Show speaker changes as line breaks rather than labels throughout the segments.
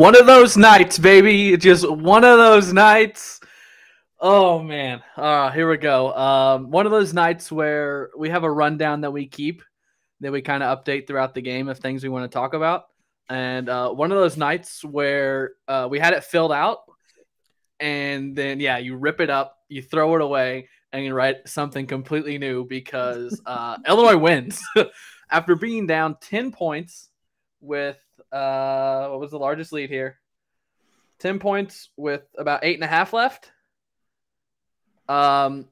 One of those nights, baby. Just one of those nights. Oh, man. Here we go. One of those nights where we have a rundown that we keep, that we kind of update throughout the game of things we want to talk about. And one of those nights where we had it filled out, and then, you rip it up, you throw it away, and you write something completely new because Illinois wins. After being down 10 points with what was the largest lead here? 10 points with about 8.5 left.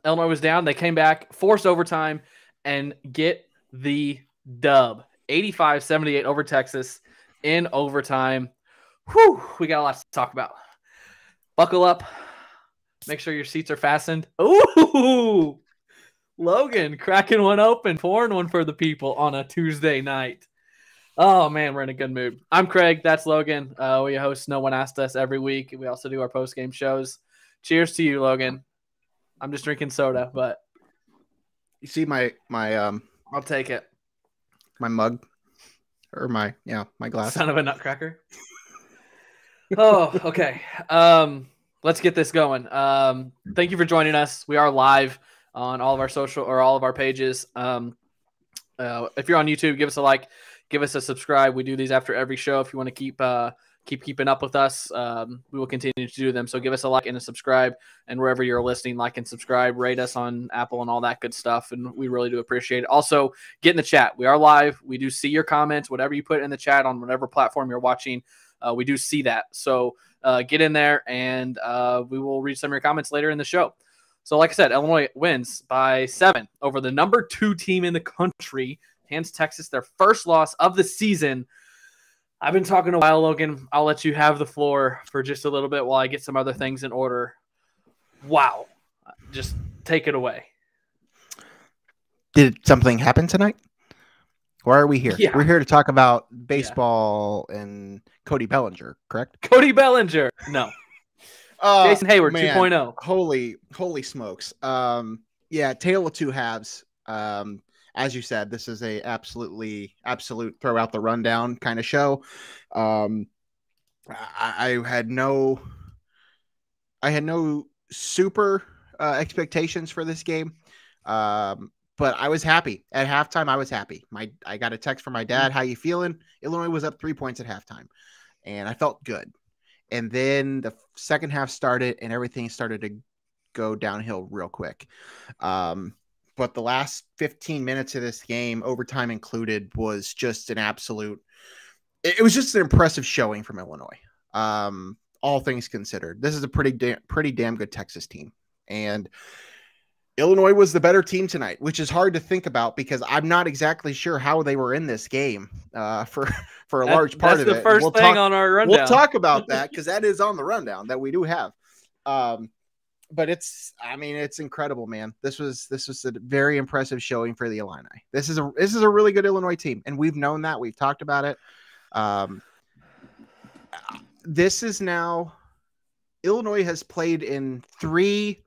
Illinois was down. They came back, forced overtime, and get the dub. 85-78 over Texas in overtime. Whew, we got a lot to talk about. Buckle up. Make sure your seats are fastened. Ooh! Logan cracking one open, pouring one for the people on a Tuesday night. Oh, man, we're in a good mood. I'm Craig. That's Logan. We host No One Asked Us every week. We also do our post-game shows. Cheers to you, Logan. I'm just drinking soda, but
you see my
I'll take it.
My mug or my glass.
Son of a nutcracker. Oh, okay. Let's get this going. Thank you for joining us. We are live on all of our social or all of our pages. If you're on YouTube, give us a like, give us a subscribe. We do these after every show. If you want to keep keeping up with us, we will continue to do them. So give us a like and a subscribe, and wherever you're listening, like and subscribe, rate us on Apple and all that good stuff. And we really do appreciate it. Also, get in the chat. We are live. We do see your comments, whatever you put in the chat on whatever platform you're watching. We do see that. So get in there, and we will read some of your comments later in the show. So like I said, Illinois wins by 7 over the number 2 team in the country, hands Texas their first loss of the season. I've been talking a while, Logan. I'll let you have the floor for just a little bit while I get some other things in order. Wow. Just take it away.
Did something happen tonight? Why are we here?
Yeah.
We're here to talk about baseball and Cody Bellinger, correct?
Cody Bellinger. No. Jason Hayward 2.0.
Holy smokes. Tale of two halves. As you said, this is a absolute throw out the rundown kind of show. I had no super expectations for this game. But I was happy at halftime. I was happy. I got a text from my dad. How you feeling? Illinois was up 3 points at halftime, and I felt good. And then the second half started, and everything started to go downhill real quick. But the last 15 minutes of this game, overtime included, was just an absolute. It was just an impressive showing from Illinois. All things considered, this is a pretty damn good Texas team, and Illinois was the better team tonight, which is hard to think about because I'm not exactly sure how they were in this game for a large part of it.
That's the first thing on our rundown.
We'll talk about that because that is on the rundown that we do have. But it's incredible, man. This was a very impressive showing for the Illini. This is a really good Illinois team, and we've known that. We've talked about it. This is now Illinois has played in 3.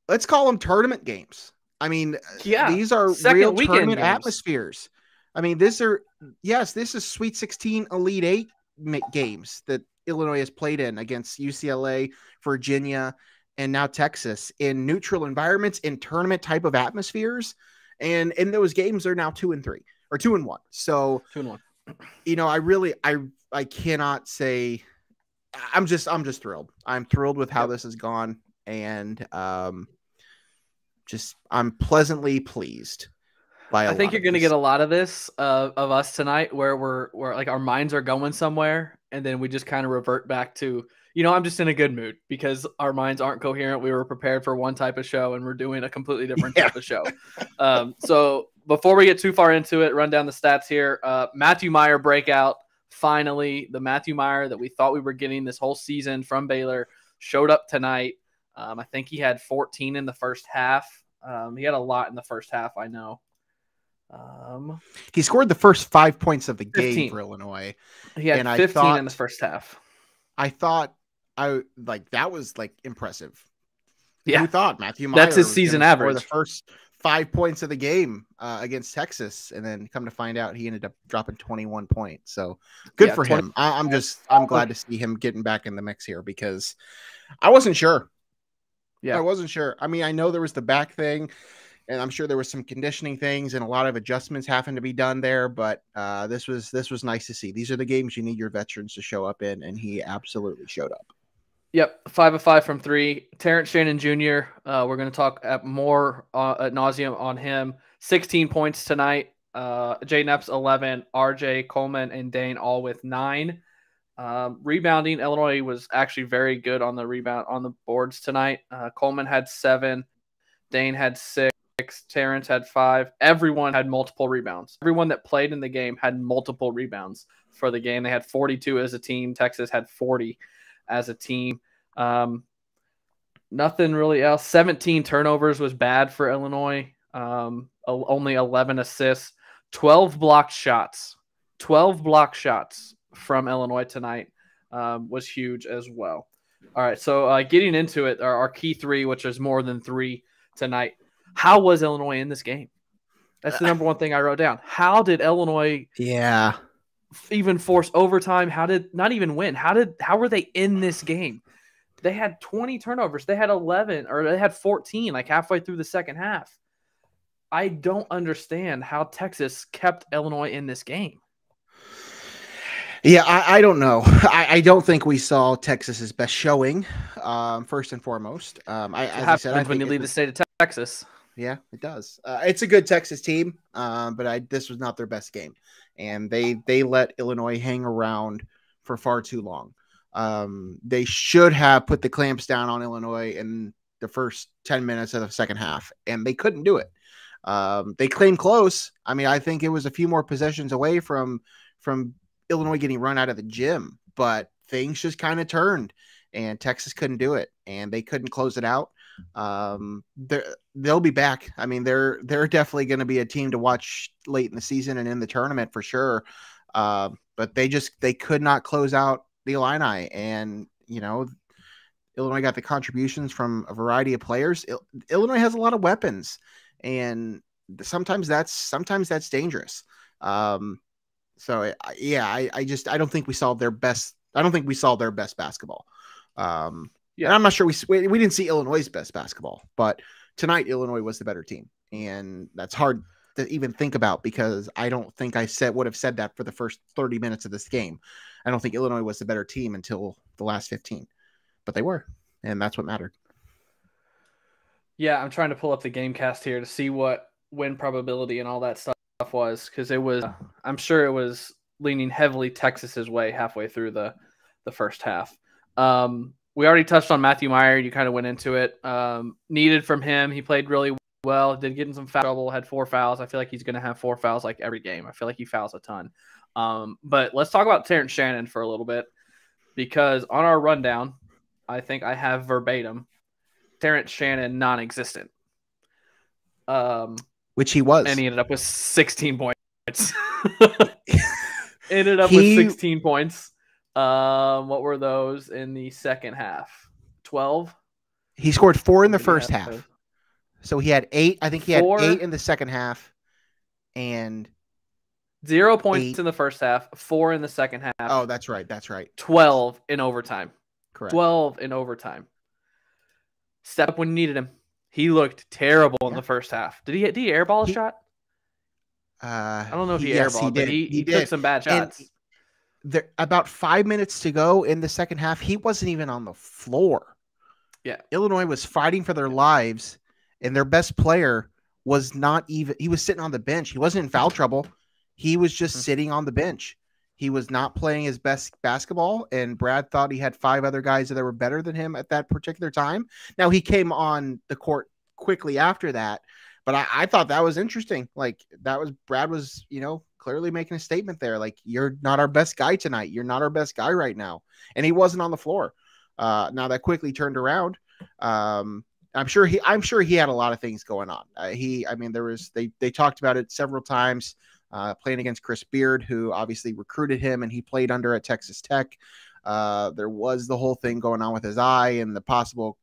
Let's call them tournament games. I mean, these are real tournament atmospheres. I mean, this is Sweet 16, Elite 8 games that Illinois has played in against UCLA, Virginia, and now Texas in neutral environments, in tournament type of atmospheres. And in those games, they're now 2-3 or 2-1. So
2-1.
I cannot say. I'm just thrilled. I'm thrilled with how this has gone. And I'm pleasantly pleased by
I think you're going to get a lot of this of us tonight where we're like our minds are going somewhere, and then we just kind of revert back to, I'm just in a good mood because our minds aren't coherent. We were prepared for one type of show, and we're doing a completely different type of show. So before we get too far into it, run down the stats here. Matthew Meyer breakout. Finally, the Matthew Meyer that we thought we were getting this whole season from Baylor showed up tonight. I think he had 14 in the first half. He had a lot in the first half, I know.
He scored the first 5 points of the
15.
game for Illinois.
He had 15 in the first half.
I thought that was impressive.
Yeah.
Who thought Matthew Meyer
that's his season average.
The first 5 points of the game against Texas, and then come to find out he ended up dropping 21 points. So good for him. I'm glad to see him getting back in the mix here, because I wasn't sure. I wasn't sure. I mean, I know there was the back thing, and I'm sure there was some conditioning things and a lot of adjustments having to be done there. But this was nice to see. These are the games you need your veterans to show up in, and he absolutely showed up.
Yep, 5 of 5 from 3. Terrence Shannon Jr., we're going to talk more ad nauseum on him. 16 points tonight. Jaden Epps, 11. RJ, Coleman, and Dane all with 9. Rebounding, Illinois was actually very good on the rebound on the boards tonight. Coleman had 7. Dane had 6. Terrence had 5. Everyone had multiple rebounds. Everyone that played in the game had multiple rebounds for the game. They had 42 as a team. Texas had 40 as a team. Nothing really else. 17 turnovers was bad for Illinois. Only 11 assists. 12 blocked shots. 12 blocked shots from Illinois tonight was huge as well. All right, so getting into it, our key 3, which is more than 3 tonight. How was Illinois in this game? That's the number one thing I wrote down. How did Illinois even force overtime? How did not even win? How were they in this game? They had 20 turnovers. They had 11, or they had 14 like halfway through the second half. I don't understand how Texas kept Illinois in this game.
Yeah, I don't know. I don't think we saw Texas's best showing, first and foremost. As I said,
when you leave the state of Texas.
Yeah, it does. It's a good Texas team, but this was not their best game. And they let Illinois hang around for far too long. They should have put the clamps down on Illinois in the first 10 minutes of the second half, and they couldn't do it. They came close. I mean, I think it was a few more possessions away from Illinois getting run out of the gym, but things just kind of turned, and Texas couldn't do it, and they couldn't close it out. They'll be back. I mean, they're definitely going to be a team to watch late in the season and in the tournament for sure. But they could not close out the Illini, and Illinois got the contributions from a variety of players. Illinois has a lot of weapons, and sometimes that's dangerous. So I don't think we saw their best. I don't think we saw their best basketball. And I'm not sure we didn't see Illinois' best basketball, but tonight Illinois was the better team, and that's hard to even think about, because I don't think I would have said that for the first 30 minutes of this game. I don't think Illinois was the better team until the last 15, but they were, and that's what mattered.
Yeah, I'm trying to pull up the game cast here to see what win probability and all that stuff was, because it was, I'm sure it was leaning heavily Texas's way halfway through the first half. We already touched on Matthew Meyer. You kind of went into it. Needed from him. He played really well. Did get in some foul trouble. Had 4 fouls. I feel like he's going to have 4 fouls like every game. I feel like he fouls a ton. But let's talk about Terrence Shannon for a little bit, because on our rundown, I think I have verbatim Terrence Shannon non-existent.
Which he was.
And he ended up with 16 points. Ended up with 16 points. What were those in the second half? 12?
He scored 4 in the first half. So he had 8. I think he had 8 in the second half, and
0 points in the first half, 4 in the second half.
Oh, that's right. That's right.
12 in overtime.
Correct.
12 in overtime. Step up when you needed him. He looked terrible in the first half. Did he airball a shot? I don't know if he airballed, but he took some bad shots.
There, about 5 minutes to go in the second half, he wasn't even on the floor.
Yeah.
Illinois was fighting for their lives, and their best player was not even – he was sitting on the bench. He wasn't in foul trouble. He was just sitting on the bench. He was not playing his best basketball, and Brad thought he had 5 other guys that were better than him at that particular time. Now, he came on the court quickly after that, but I thought that was interesting. Like, Brad was, clearly making a statement there. Like, you're not our best guy tonight. You're not our best guy right now. And he wasn't on the floor. Now that quickly turned around. I'm sure he had a lot of things going on. They talked about it several times, playing against Chris Beard, who obviously recruited him and he played under at Texas Tech. There was the whole thing going on with his eye and the possible,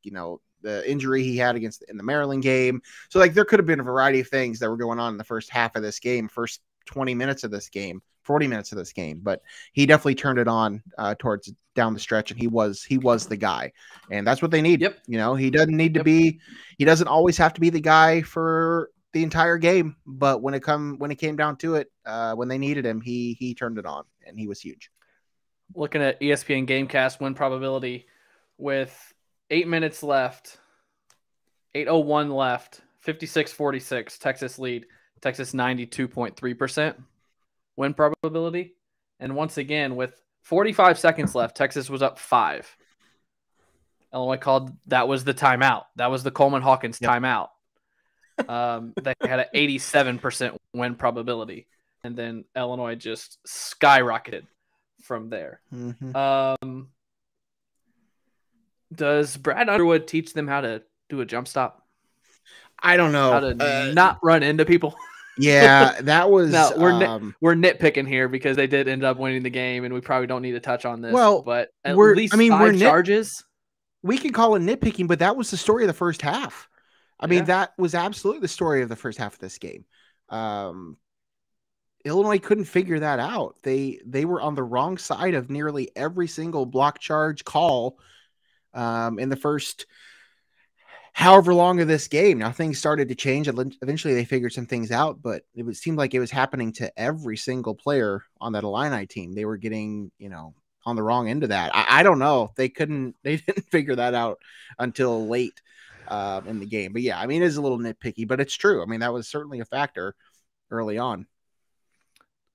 the injury he had in the Maryland game. So like there could have been a variety of things that were going on in the first half of this game, first 20 minutes of this game, 40 minutes of this game, but he definitely turned it on towards down the stretch, and he was the guy, and that's what they need.
Yep.
You know, he doesn't always have to be the guy for the entire game, but when it came down to it, when they needed him, he turned it on, and he was huge.
Looking at ESPN Gamecast win probability with 8 minutes left, 8:01 left, 56-46, Texas lead, Texas 92.3% win probability. And once again, with 45 seconds left, Texas was up 5. Illinois called that was the timeout. That was the Coleman Hawkins timeout. They had an 87% win probability. And then Illinois just skyrocketed from there.
Mm-hmm.
Does Brad Underwood teach them how to do a jump stop?
I don't know.
How to not run into people?
Yeah, that was.
No, we're nitpicking here because they did end up winning the game, and we probably don't need to touch on this.
Well,
but at least 5 charges.
We could call it nitpicking, but that was the story of the first half. I mean, that was absolutely the story of the first half of this game. Illinois couldn't figure that out. They were on the wrong side of nearly every single block charge call in the first however long of this game. Now things started to change. Eventually they figured some things out, but it seemed like it was happening to every single player on that Illini team. They were getting, on the wrong end of that. I don't know. They didn't figure that out until late in the game. But yeah, I mean, it is a little nitpicky, but it's true. I mean, that was certainly a factor early on.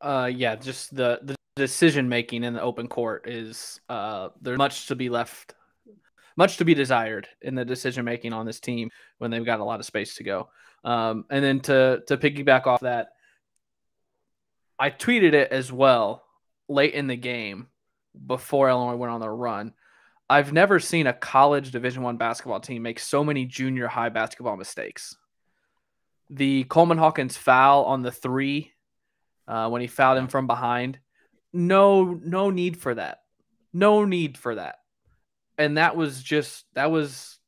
Yeah, just the decision making in the open court is there's much to be desired in the decision making on this team when they've got a lot of space to go. And then to piggyback off that, I tweeted it as well late in the game before Illinois went on their run. I've never seen a college Division I basketball team make so many junior high basketball mistakes. The Coleman Hawkins foul on the 3 when he fouled him from behind, no need for that. No need for that. And that was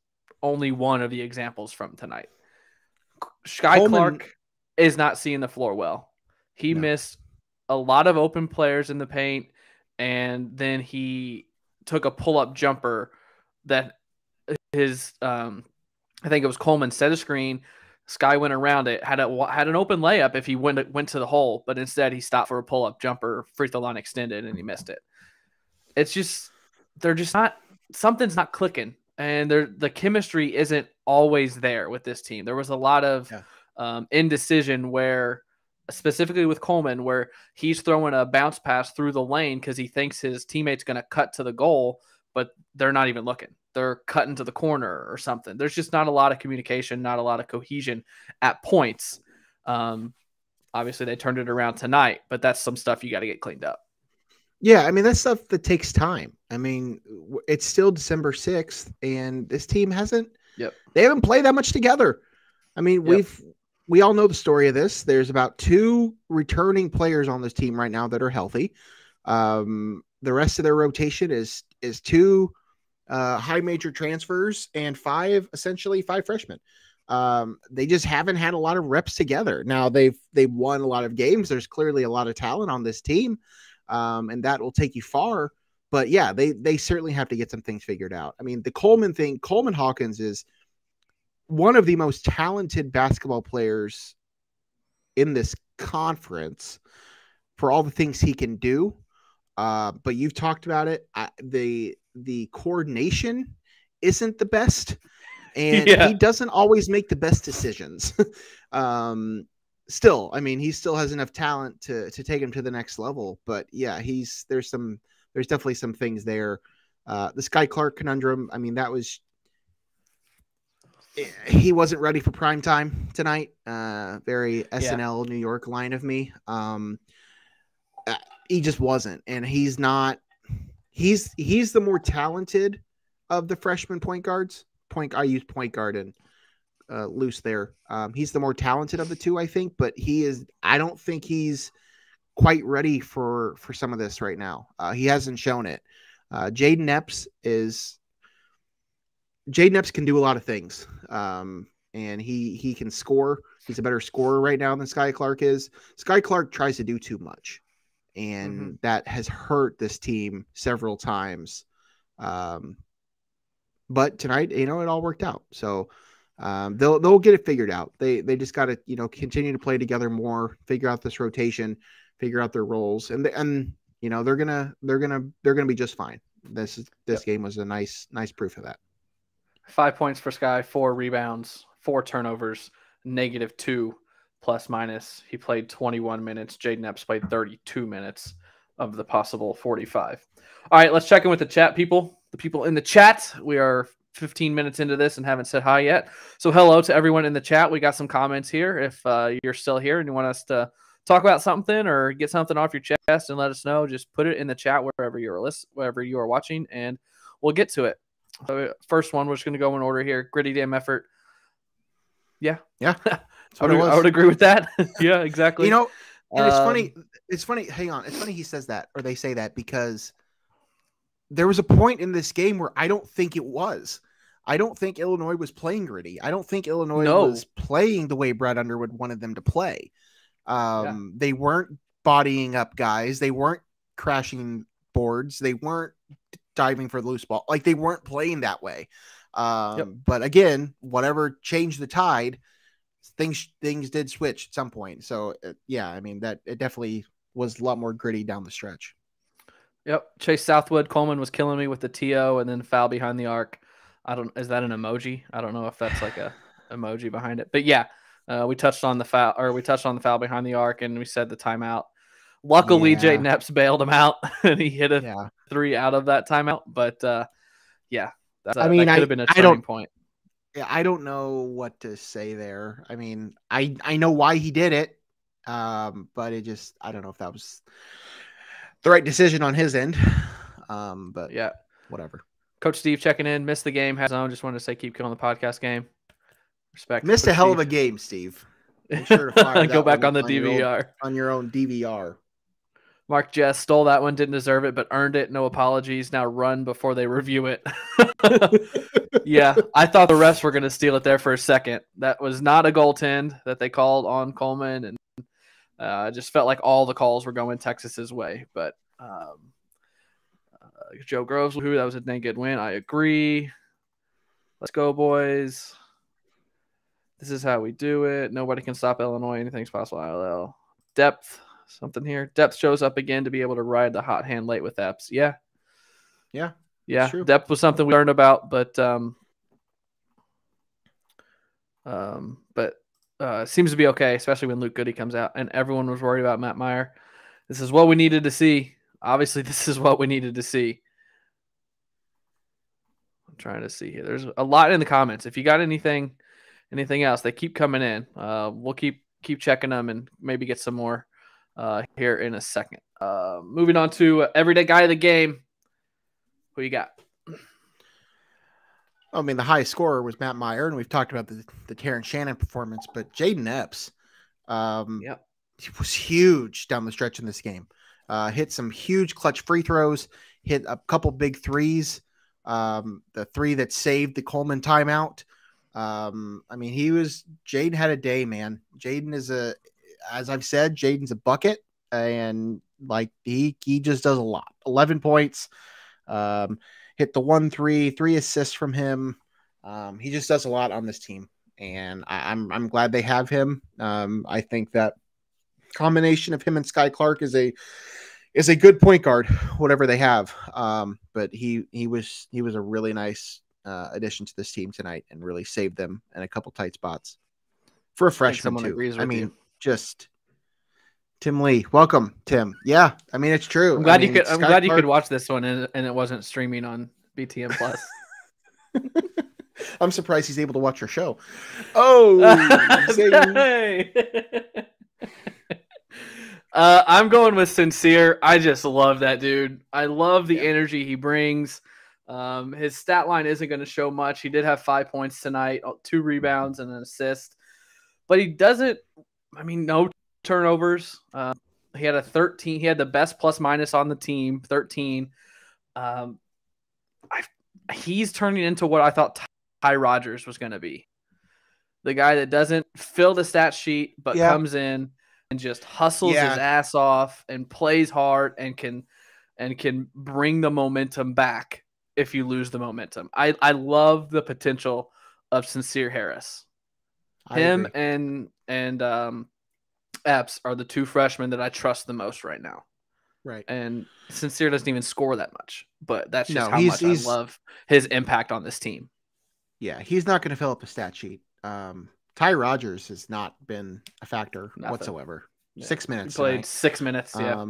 only one of the examples from tonight. Sky Clark is not seeing the floor well. He missed a lot of open players in the paint, and then he took a pull-up jumper that his I think it was Coleman set a screen. Sky went around it, had an open layup if he went to the hole, but instead he stopped for a pull-up jumper, free throw line extended, and he missed it. It's just something's not clicking, and the chemistry isn't always there with this team. There was a lot of indecision where, specifically with Coleman, where he's throwing a bounce pass through the lane because he thinks his teammate's going to cut to the goal, but they're not even looking. They're cutting to the corner or something. There's just not a lot of communication, not a lot of cohesion at points. Obviously, they turned it around tonight, but that's some stuff you got to get cleaned up.
Yeah, I mean, that's stuff that takes time. I mean, it's still December 6th, and this team they haven't played that much together. I mean, we all know the story of this. There's about 2 returning players on this team right now that are healthy. The rest of their rotation is 2 high major transfers and 5 freshmen. They just haven't had a lot of reps together. Now they've won a lot of games. There's clearly a lot of talent on this team. And that will take you far, but yeah, they certainly have to get some things figured out. I mean, the Coleman thing, Coleman Hawkins is one of the most talented basketball players in this conference for all the things he can do. But you've talked about it. The coordination isn't the best, and he doesn't always make the best decisions. Still, I mean, he still has enough talent to take him to the next level. But yeah, there's definitely some things there. The Sky Clark conundrum. I mean, he wasn't ready for prime time tonight. Very SNL New York line of me. He just wasn't, and he's not. He's the more talented of the freshman point guards. I use point guard and loose there. He's the more talented of the 2, I think, but I don't think he's quite ready for some of this right now. He hasn't shown it. Jaden Epps is Jaden Epps can do a lot of things. And he can score. He's a better scorer right now than Sky Clark is. Sky Clark tries to do too much, and that has hurt this team several times. But tonight, it all worked out. So they'll get it figured out. They just got to continue to play together more, figure out this rotation, figure out their roles, and they're gonna be just fine. This game was a nice proof of that.
5 points for Sky, 4 rebounds, 4 turnovers, -2 plus minus. He played 21 minutes. Jaden Epps played 32 minutes of the possible 45. All right, let's check in with the chat people. The people in the chat. We are 15 minutes into this and haven't said hi yet. So hello to everyone in the chat. We got some comments here. If you're still here and you want us to talk about something or get something off your chest and let us know, just put it in the chat wherever you are watching, and we'll get to it. So first one, we're just going to go in order here. Gritty damn effort. Yeah.
I
would agree with that. Yeah, exactly.
And it's funny. It's funny. Hang on. It's funny he says that, or they say that, because there was a point in this game where I don't think it was. I don't think Illinois was playing gritty. I don't think Illinois was playing the way Brad Underwood wanted them to play. They weren't bodying up guys. They weren't crashing boards. They weren't diving for the loose ball. Like, they weren't playing that way. But again, whatever changed the tide, things did switch at some point. So that it definitely was a lot more gritty down the stretch.
Yep. Chase Southwood Coleman was killing me with the TO and then foul behind the arc. Is that an emoji? I don't know if that's like a emoji behind it, but yeah, we touched on the foul behind the arc, and we said the timeout. Luckily, Jaden Epps bailed him out, and he hit a 3 out of that timeout. But that could have been a turning point.
Yeah, I don't know what to say there. I mean, I know why he did it, but I don't know if that was the right decision on his end. But
yeah,
whatever.
Coach Steve checking in. Missed the game. Has on. Just wanted to say keep killing the podcast game. Respect.
Missed a hell of a game, Steve. Make sure to fire
go back on the DVR.
On your own DVR.
Mark Jess stole that one, didn't deserve it, but earned it. No apologies. Now run before they review it. Yeah, I thought the refs were going to steal it there for a second. That was not a goaltend that they called on Coleman, and I just felt like all the calls were going Texas's way. But Joe Groves, that was a dang good win. I agree. Let's go, boys. This is how we do it. Nobody can stop Illinois. Anything's possible. ILL. Depth. Something here. Depth shows up again to be able to ride the hot hand late with Epps. Yeah. True. Depth was something we learned about, but seems to be okay, especially when Luke Goody comes out and everyone was worried about Matt Meyer. This is what we needed to see. Obviously, this is what we needed to see. I'm trying to see here. There's a lot in the comments. If you got anything else, they keep coming in. We'll keep checking them and maybe get some more here in a second. Moving on to everyday guy of the game. Who you got?
I mean, the highest scorer was Matt Meyer, and we've talked about the Terrence Shannon performance, but Jaden Epps he was huge down the stretch in this game. Hit some huge clutch free throws, hit a couple big threes. The 3 that saved the Coleman timeout. Jaden had a day, man. Jaden as I've said, Jaden's a bucket, and like he just does a lot. 11 points, hit the 1-3, 3 assists from him. He just does a lot on this team, and I'm glad they have him. I think that combination of him and Sky Clark is a good point guard, whatever they have. But he was a really nice addition to this team tonight and really saved them in a couple tight spots for a freshman too. Just Tim Lee, welcome, Tim. Yeah, I mean, it's true.
I'm glad you could watch this one and it wasn't streaming on BTN Plus.
I'm surprised he's able to watch your show. Oh,
I'm going with Sincere. I just love that dude. I love the energy he brings. His stat line isn't going to show much. He did have 5 points tonight, 2 rebounds and an assist, but he doesn't. No turnovers. He had a 13. He had the best plus minus on the team, 13. He's turning into what I thought Ty Rodgers was going to be. The guy that doesn't fill the stat sheet, but comes in and just hustles his ass off and plays hard and can bring the momentum back if you lose the momentum. I love the potential of Sincere Harris. Him and Epps are the two freshmen that I trust the most right now.
Right.
And Sincere doesn't even score that much, but that's just how much I love his impact on this team.
Yeah, he's not going to fill up the stat sheet. Ty Rodgers has not been a factor whatsoever. Yeah. 6 minutes.
He played 6 minutes. Yeah.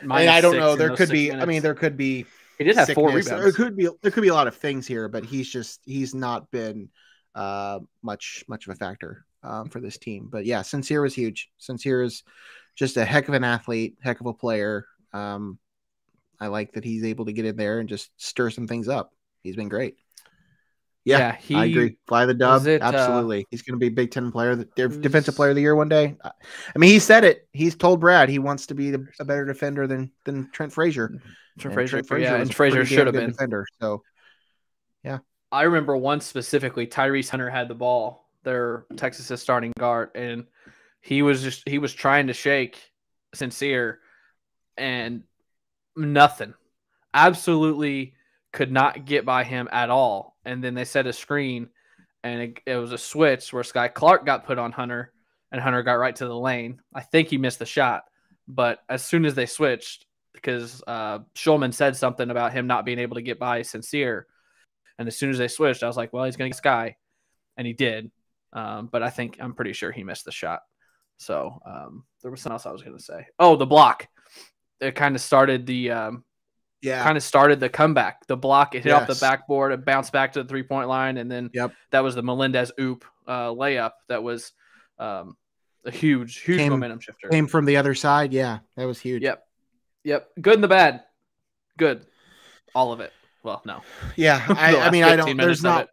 I don't know. There could be. I mean, there could be.
He did have 4 rebounds.
There could be a lot of things here, but he's not been much of a factor for this team. But yeah, Sincere was huge. Sincere is just a heck of an athlete, heck of a player. I like that he's able to get in there and just stir some things up. He's been great. Yeah, I agree. Fly the dub. Absolutely. He's going to be Big Ten player, defensive player of the year one day. I mean, he said it. He's told Brad he wants to be a better defender than Trent Frazier.
Trent Frazier should have been
defender. So, yeah.
I remember one specifically. Tyrese Hunter had the ball. Their Texas' starting guard, and he was trying to shake Sincere, and nothing. Absolutely could not get by him at all. And then they set a screen, and it was a switch where Sky Clark got put on Hunter, and Hunter got right to the lane. I think he missed the shot, but as soon as they switched, because Schulman said something about him not being able to get by Sincere, and as soon as they switched, I was like, well, he's going to get Sky, and he did. But I'm pretty sure he missed the shot. So there was something else I was going to say. Oh, the block. It kind of started the comeback. The block, it hit off the backboard, it bounced back to the 3-point line, and then that was the Melendez oop layup. That was a huge momentum shifter.
Came from the other side. Yeah, that was huge.
Yep. Good and the bad. Good. All of it. Well, no.
Yeah, I mean, I don't. There's not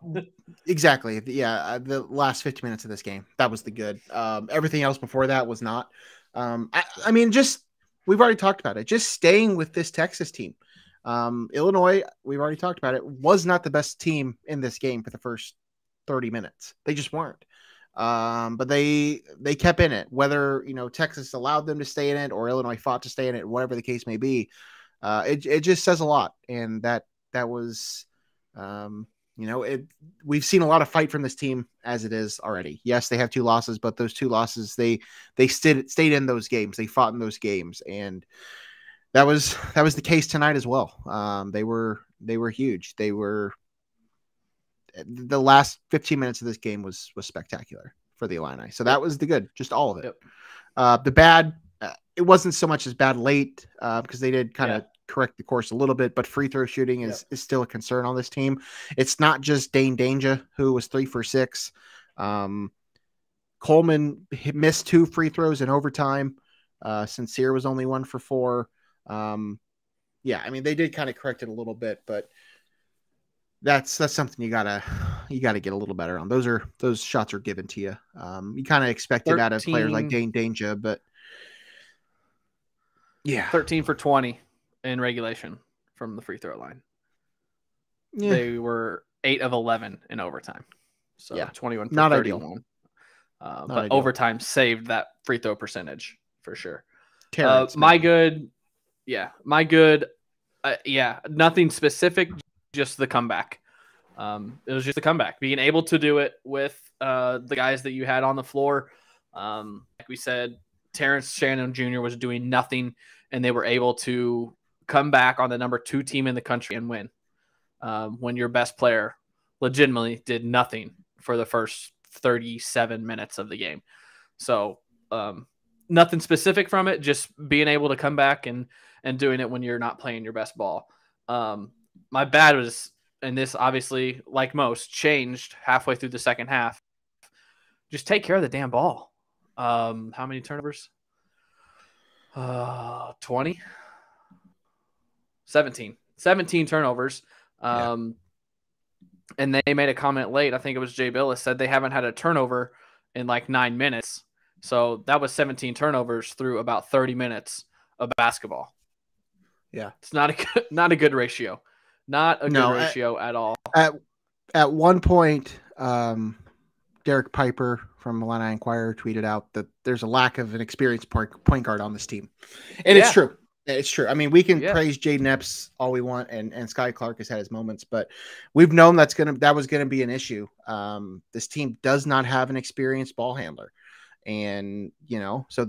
exactly. Yeah, the last 15 minutes of this game, that was the good. Everything else before that was not. I mean, just we've already talked about it. Just staying with this Texas team. Illinois, we've already talked about it, was not the best team in this game for the first 30 minutes. They just weren't. But they kept in it, whether, Texas allowed them to stay in it or Illinois fought to stay in it, whatever the case may be. It just says a lot. And that was, we've seen a lot of fight from this team as it is already. Yes, they have 2 losses, but those 2 losses, they stayed in those games. They fought in those games. And that was the case tonight as well. They were huge. The last 15 minutes of this game was spectacular for the Illini. So that was the good, just all of it. The bad, it wasn't so much as bad late because they did kind of correct the course a little bit, but free throw shooting is still a concern on this team. It's not just Dane Danger, who was 3 for 6. Coleman missed 2 free throws in overtime. Sincere was only 1 for 4. I mean, they did kind of correct it a little bit, but that's something you gotta get a little better on. Those shots are given to you. You kind of expect it out of players like Dane Danger, but
13 for 20 in regulation from the free throw line. Yeah. They were 8 of 11 in overtime. So 21 for
not
31.
Ideal.
But ideal. Overtime saved that free throw percentage for sure. My good. Nothing specific, just the comeback. It was just a comeback. Being able to do it with the guys that you had on the floor. Like we said, Terrence Shannon Jr. was doing nothing, and they were able to come back on the number 2 team in the country and win. When your best player legitimately did nothing for the first 37 minutes of the game. So nothing specific from it, just being able to come back and doing it when you're not playing your best ball. My bad was, and this obviously, like most, changed halfway through the second half. Just take care of the damn ball. How many turnovers? 20? 17 turnovers. And they made a comment late. I think it was Jay Billis said they haven't had a turnover in like 9 minutes. So that was 17 turnovers through about 30 minutes of basketball.
Yeah.
It's not a good ratio. Not a good ratio at all.
At one point, Derek Piper from Illini Inquirer tweeted out that there's a lack of an experienced point guard on this team. And it's true. It's true. I mean, we can praise Jaden Epps all we want, and Sky Clark has had his moments, but we've known that was gonna be an issue. This team does not have an experienced ball handler, and so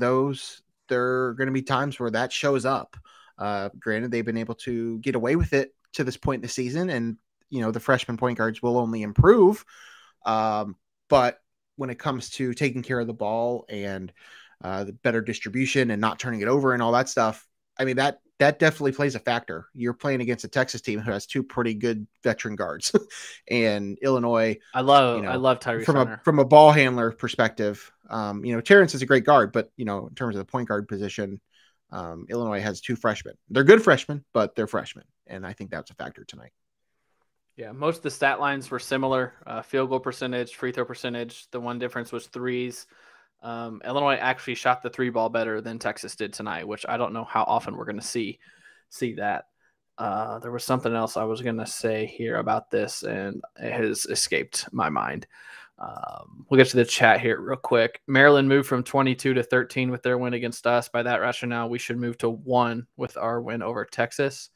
there are gonna be times where that shows up. Granted, they've been able to get away with it to this point in the season, and the freshman point guards will only improve. But when it comes to taking care of the ball and the better distribution and not turning it over and all that stuff, I mean, that definitely plays a factor. You're playing against a Texas team who has two pretty good veteran guards, and Illinois.
I love Tyrese
from a ball handler perspective. Terrence is a great guard, but in terms of the point guard position, Illinois has two freshmen. They're good freshmen, but they're freshmen, and I think that's a factor tonight.
Yeah, most of the stat lines were similar. Field goal percentage, free throw percentage. The one difference was threes. Illinois actually shot the three ball better than Texas did tonight, which I don't know how often we're going to see that. There was something else I was going to say here about this, and it has escaped my mind. We'll get to the chat here real quick. Maryland moved from 22 to 13 with their win against us. By that rationale, we should move to 1 with our win over Texas.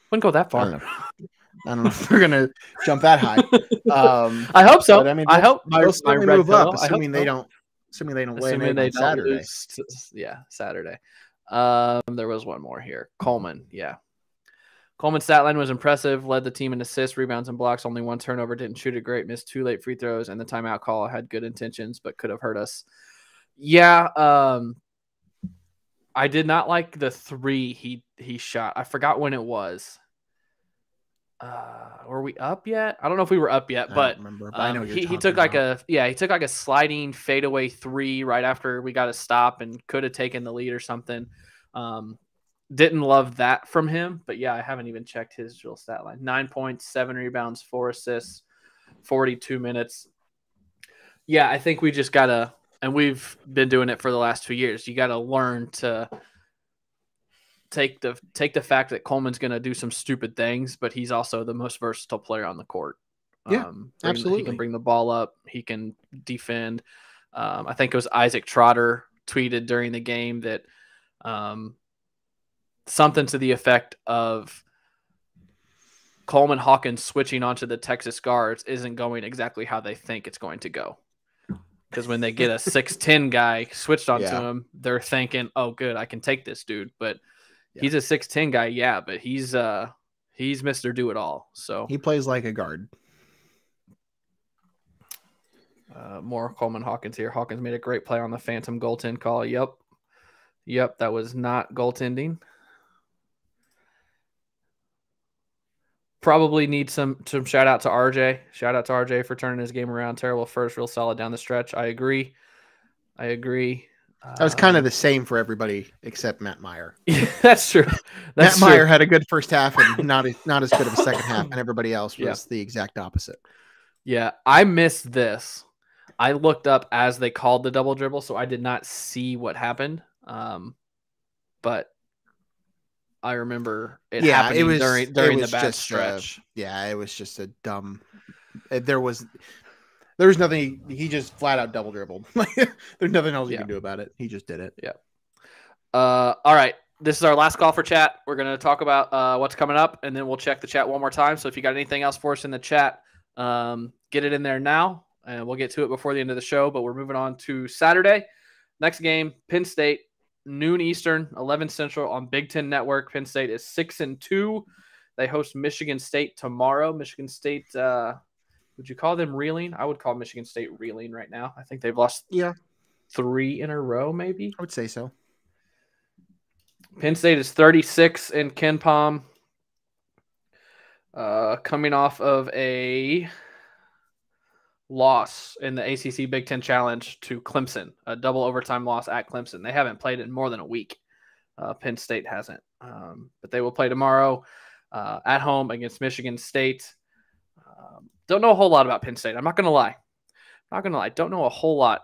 Wouldn't go that far.
I don't know if we're gonna jump that high.
I hope so.
But, I mean,
I hope
they'll certainly move up, assuming they don't win on Saturday.
Saturday. There was one more here. Coleman, Coleman's stat line was impressive. Led the team in assists, rebounds, and blocks. Only one turnover. Didn't shoot it great. Missed 2 late free throws, and the timeout call had good intentions, but could have hurt us. Yeah. I did not like the 3 he shot. I forgot when it was. Were we up yet? I don't know if we were up yet, but
I know
he took like a sliding fadeaway 3 right after we got a stop and could have taken the lead or something. Didn't love that from him, but I haven't even checked his real stat line. 9 points, 7 rebounds, 4 assists, 42 minutes. Yeah, I think we just gotta. And we've been doing it for the last 2 years. You got to learn to take the fact that Coleman's going to do some stupid things, but he's also the most versatile player on the court.
Yeah, absolutely.
He can bring the ball up. He can defend. I think it was Isaac Trotter tweeted during the game that something to the effect of Coleman Hawkins switching onto the Texas guards isn't going exactly how they think it's going to go. Because when they get a 6'10" guy switched onto him, they're thinking, "Oh, good, I can take this dude." But he's a 6'10" guy, but he's Mr. Do It All. So
he plays like a guard.
More Coleman Hawkins here. Hawkins made a great play on the phantom goaltend call. Yep, that was not goaltending. Probably need some shout out to RJ. Shout out to RJ for turning his game around. Terrible first, real solid down the stretch. I agree.
That was kind of the same for everybody except Matt Meyer.
That's true.
Matt Meyer had a good first half and not as good of a second half, and everybody else was the exact opposite.
Yeah, I missed this. I looked up as they called the double dribble, so I did not see what happened. But I remember it happening during the bad stretch.
It was just a dumb. There was nothing. He just flat out double dribbled. There's nothing else you can do about it. He just did it.
Yeah. All right. This is our last call for chat. We're going to talk about what's coming up, and then we'll check the chat one more time. So if you got anything else for us in the chat, get it in there now, and we'll get to it before the end of the show. But we're moving on to Saturday. Next game, Penn State. Noon Eastern, 11 Central on Big Ten Network. Penn State is 6-2. They host Michigan State tomorrow. Michigan State, would you call them reeling? I would call Michigan State reeling right now. I think they've lost 3 in a row, maybe.
I would say so.
Penn State is 36 in Ken Palm, coming off of a loss in the ACC Big Ten Challenge to Clemson, a double overtime loss at Clemson. They haven't played in more than a week. Penn State hasn't, but they will play tomorrow at home against Michigan State. Don't know a whole lot about Penn State. I'm not going to lie. Don't know a whole lot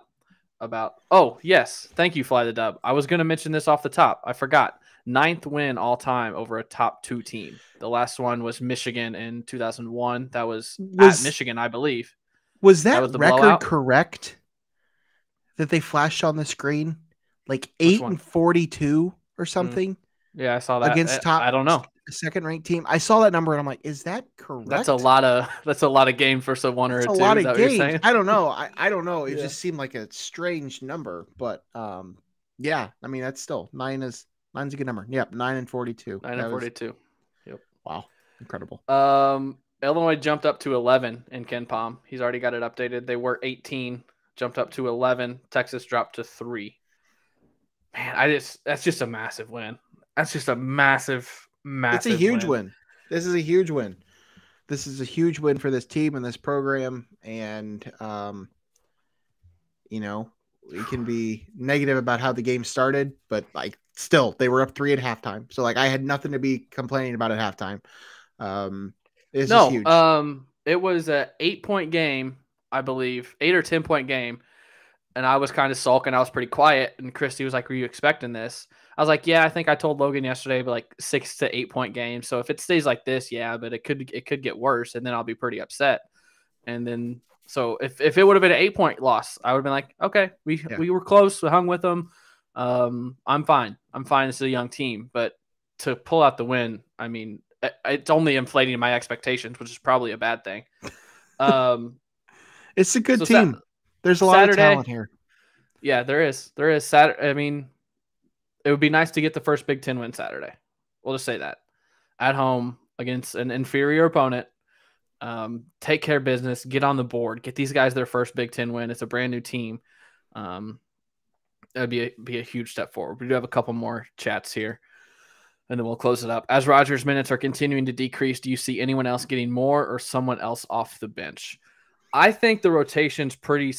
about. Oh, yes. Thank you, Fly the Dub. I was going to mention this off the top. I forgot. 9th win all time over a top 2 team. The last one was Michigan in 2001. That was at Michigan, I believe.
Was
That
that
was the
record
blowout?
correct that they flashed on the screen? Like
Which
8-42 or something
Yeah, I saw that.
against
I don't know.
second-ranked team. I saw that number and I'm like, is that correct?
That's a lot of games for some 1 or a 2.
That's a lot
Is
of
that what you're
games.
saying?
I don't know. I don't know. It
Yeah.
just seemed like a strange number, but yeah. I mean, that's still 9's a good number. Yep, 9-42.
9-42. Yep.
Wow, incredible.
Illinois jumped up to 11 in Ken Palm. He's already got it updated. They were 18, jumped up to 11. Texas dropped to 3. Man, that's just a massive win. That's just a massive.
It's a huge win. This is a huge win. This is a huge win for this team and this program. And, we can be negative about how the game started, but like still they were up 3 at halftime. So like I had nothing to be complaining about at halftime. This is huge.
It was a 8-point game, I believe, 8 or 10-point game. And I was kind of sulking. I was pretty quiet. And Christy was like, were you expecting this? I was like, yeah, I think I told Logan yesterday, but like 6 to 8-point game. So if it stays like this, yeah, but it could get worse. And then I'll be pretty upset. And then, so if it would have been an 8-point loss, I would have been like, okay, we were close. We hung with them. I'm fine. This is a young team. But to pull out the win, I mean, it's only inflating my expectations, which is probably a bad thing.
It's a good team. There's a lot of talent here.
Yeah, there is. Saturday. I mean, it would be nice to get the first Big Ten win Saturday. We'll just say that. At home against an inferior opponent. Take care of business. Get on the board. Get these guys their first Big Ten win. It's a brand new team. That'd be a huge step forward. We do have a couple more chats here, and then we'll close it up. As Rogers' minutes are continuing to decrease, do you see anyone else getting more or someone else off the bench? I think the rotation's pretty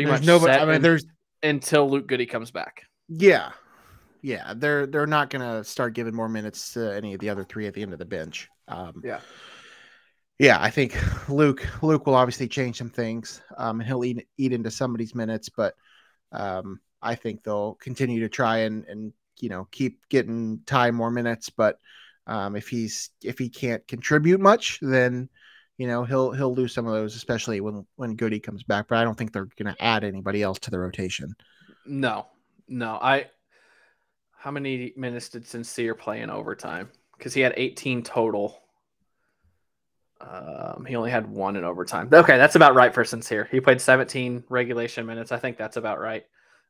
much set until Luke Goody comes back.
Yeah. Yeah. They're not going to start giving more minutes to any of the other 3 at the end of the bench. Yeah, I think Luke will obviously change some things. And he'll eat into somebody's minutes, but I think they'll continue to try and keep getting Ty more minutes. But if he can't contribute much, then he'll lose some of those, especially when Goody comes back. But I don't think they're going to add anybody else to the rotation.
No. How many minutes did Sincere play in overtime? Because he had 18 total. He only had 1 in overtime. Okay, that's about right for Sincere. He played 17 regulation minutes. I think that's about right.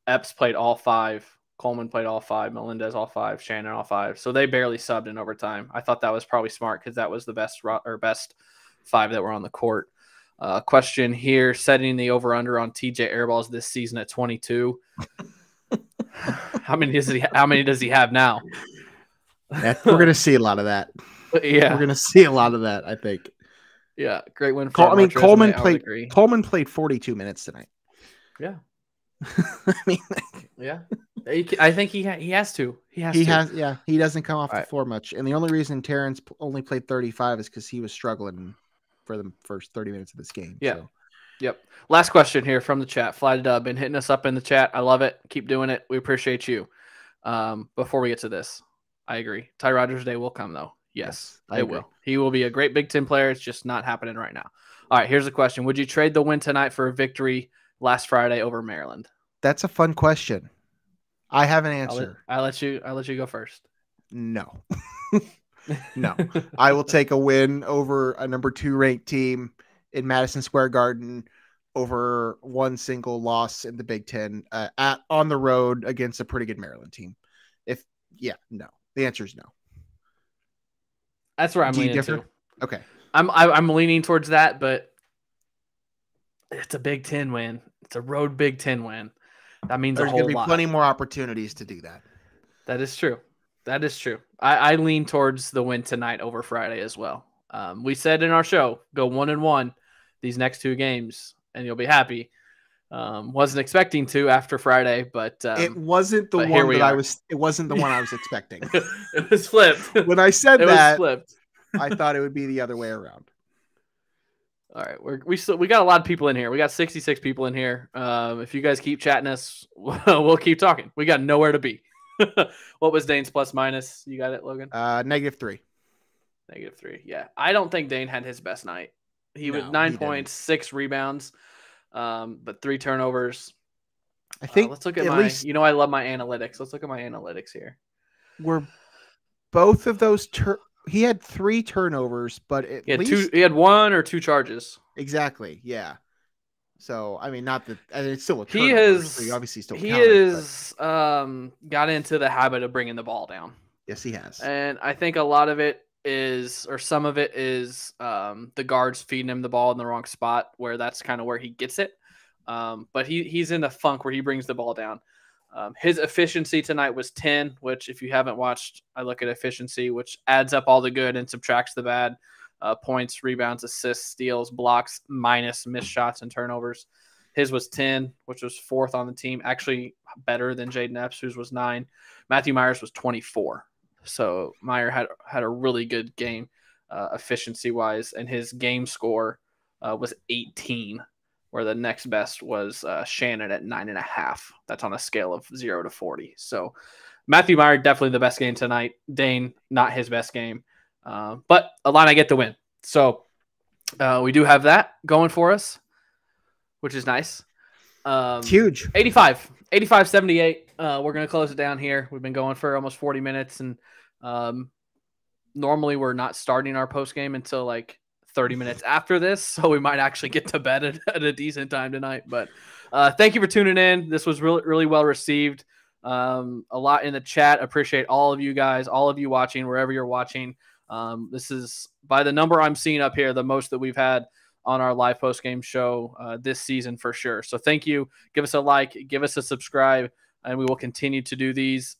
Epps played all 5. Coleman played all 5. Melendez all 5. Shannon all 5. So they barely subbed in overtime. I thought that was probably smart because that was the best 5 that were on the court. Question here: setting the over/under on TJ airballs this season at 22. How many does he have now?
We're gonna see a lot of that.
Yeah,
we're gonna see a lot of that. I think.
Yeah, great win.
Coleman played 42 minutes tonight.
Yeah.
I mean,
yeah. I think he has to. He
doesn't come off the floor much, and the only reason Terrence only played 35 is because he was struggling for the first 30 minutes of this game.
Yeah.
So.
Yep. Last question here from the chat. Fly to Dub been hitting us up in the chat. I love it. Keep doing it. We appreciate you. Before we get to this, I agree. Ty Rogers' day will come though. Yes, it will. He will be a great Big Ten player. It's just not happening right now. All right, here's a question. Would you trade the win tonight for a victory last Friday over Maryland?
That's a fun question. I have an answer.
I'll let you go first.
No. No. I will take a win over a number 2 ranked team in Madison Square Garden over one single loss in the Big Ten on the road against a pretty good Maryland team. No. The answer is no.
That's where I'm leaning to.
Okay.
I'm leaning towards that, but it's a Big Ten win. It's a road Big Ten win. That means
there's going to be plenty more opportunities to do that.
That is true. I lean towards the win tonight over Friday as well. We said in our show, go 1-1 these next 2 games, and you'll be happy. Wasn't expecting to after Friday, but
it wasn't the one that I was. It wasn't the one I was expecting.
It was flipped.
When I said that,
was flipped.
I thought it would be the other way around.
All right, we got a lot of people in here. We got 66 people in here. If you guys keep chatting us, we'll keep talking. We got nowhere to be. What was Dane's plus minus? You got it, Logan?
-3.
-3. Yeah. I don't think Dane had his best night. He was
No,
9
he
points,
didn't.
6 rebounds, but 3 turnovers.
I think
let's look at
at
my,
least
I love my analytics. Let's look at my analytics here.
were both of those he had 3 turnovers, but
He had 1 or 2 charges.
Exactly. Yeah. So I mean, not that it's still a turnover.
He has
so you obviously still
got into the habit of bringing the ball down.
Yes, he has.
And I think a lot of it is, or some of it is, the guards feeding him the ball in the wrong spot, where that's kind of where he gets it. But he's in a funk where he brings the ball down. His efficiency tonight was 10, which if you haven't watched, I look at efficiency, which adds up all the good and subtracts the bad. Points, rebounds, assists, steals, blocks, minus missed shots and turnovers. His was 10, which was 4th on the team, actually better than Jaden Epps, whose was 9. Matthew Myers was 24. So Meyer had a really good game efficiency-wise, and his game score was 18, where the next best was Shannon at 9.5. That's on a scale of 0 to 40. So Matthew Meyer, definitely the best game tonight. Dane, not his best game. But Illini get the win. So we do have that going for us, which is nice.
It's huge.
85-78. We're going to close it down here. We've been going for almost 40 minutes, and normally we're not starting our post game until like 30 minutes after this, so we might actually get to bed at a decent time tonight. But thank you for tuning in. This was really, really well received. A lot in the chat. Appreciate all of you guys, all of you watching, wherever you're watching. This is, by the number I'm seeing up here, the most that we've had on our live post game show this season for sure. So thank you. Give us a like, give us a subscribe, and we will continue to do these.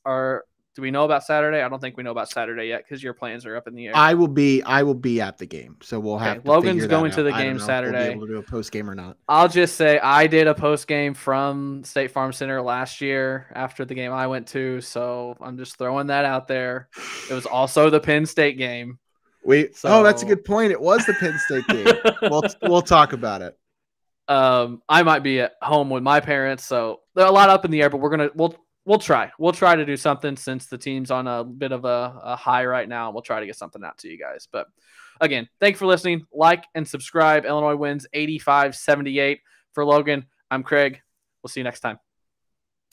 Do we know about Saturday? I don't think we know about Saturday yet because your plans are up in the air.
I will be at the game, so we'll have to
Logan's
figure
going
that
to the
out.
game Saturday.
If we'll be able to do a post game or not.
I'll just say I did a post game from State Farm Center last year after the game I went to, so I'm just throwing that out there. It was also the Penn State game.
That's a good point. It was the Penn State game. We'll talk about it.
I might be at home with my parents, so they're a lot up in the air, but we'll try. We'll try to do something since the team's on a bit of a high right now. We'll try to get something out to you guys. But again, thank you for listening. Like and subscribe. Illinois wins 85-78. For Logan, I'm Craig. We'll see you next time.